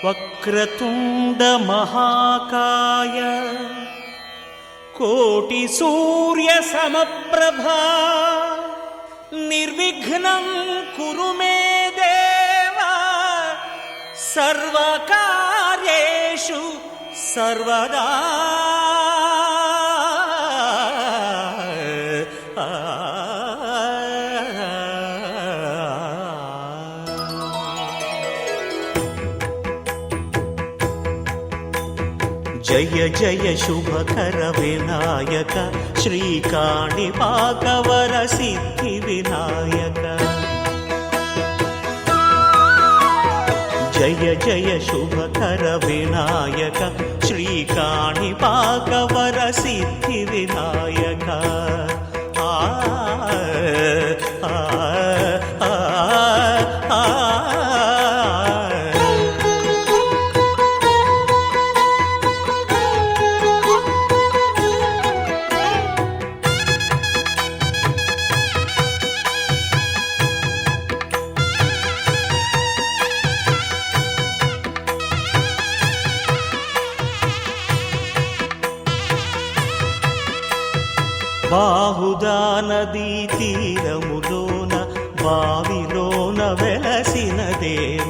వక్రతుండ మహాకాయ కోటి సూర్య సమప్రభా నిర్విఘ్నం కురు మే దేవ సర్వకార్యేషు సర్వదా. జయ జయ శుభకర వినాయక శ్రీకాణిపాకవర సిద్ధి వినాయక. జయ జయ శుభకర వినాయక శ్రీకాణిపాకవర సిద్ధి వినాయక. బాహుదా నదీ తీరములోన బావిలోన వెలసిన దేవ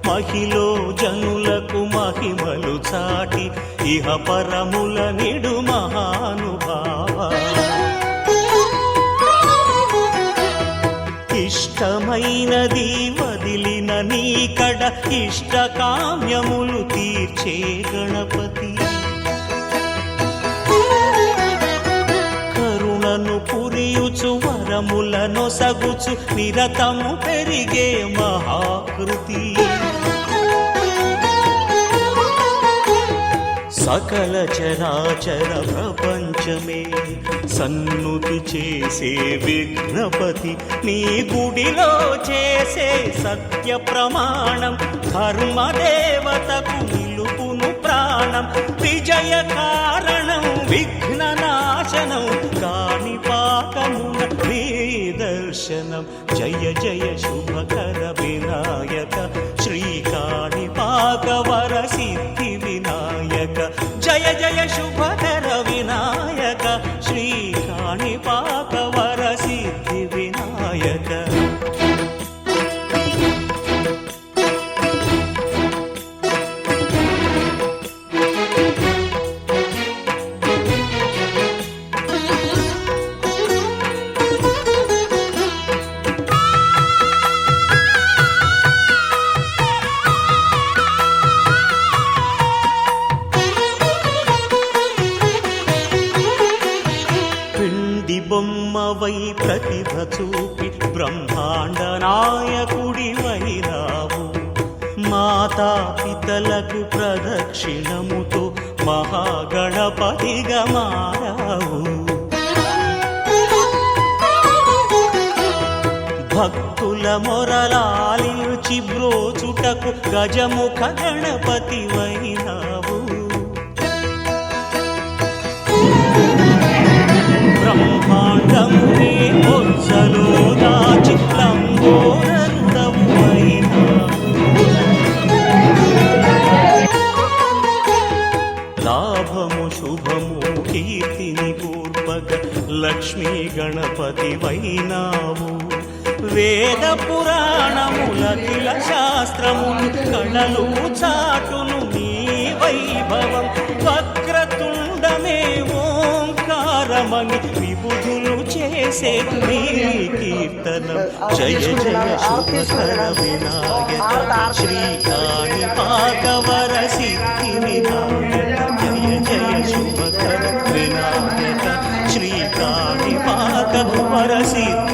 మహిలో జనులకు మహిమలు చాటి ఇహ పరముల నిడు మహానుభావ. ఇష్టమైనది వదిలిన నీకడ ఇష్ట కామ్యములు తీర్చే గణపతి. పురియుచు వరములను సగుచు నిరతము పెరిగే మహాకృతి. సకల చరాచర ప్రపంచమే సన్నుతి చేసే విఘ్నపతి. నీ గుడిలో చేసే సత్య ప్రమాణం ధర్మదేవతకు నిలుపును ప్రాణం. విజయ కారణం విఘ్న నాశనం కాణిపాకమున నీ దర్శనం. జయ జయ శుభకర వినాయక శ్రీకాణిపాకవర సిద్ధి వినాయక. జయ జయ శుభకర వినాయక శ్రీకాణిపాకవర సిద్ధి వినాయక. బొమ్మవై ప్రతిభ చూపి బ్రహ్మాండ నాయకుడి వైరావు. మాతా పితలకు ప్రదక్షిణముతో మహాగణపతిగా మారావు. భక్తుల మొరలాలించి బ్రోచుటకు గజముఖ గణపతి వైనావు. బ్రహ్మాండమునే ఒత్సలో దాచి లంబోదరుడవు అయినావు. లాభము శుభము కీర్తిని పూర్వక లక్ష్మీ గణపతి వైనావు. వేద పురాణములఖిల శాస్త్రములు కళలు చాటును నీ వైభవం. వక్రతుండమే ఓంకారమని విబుధులు చేసే నీ కీర్తనం. జయ జయ శుభకర వినాయక శ్రీకాణిపాకవర సిద్ధి వినాయక. జయ జయ శుభకర వినాయక శ్రీకాణిపాకవర సిద్ధి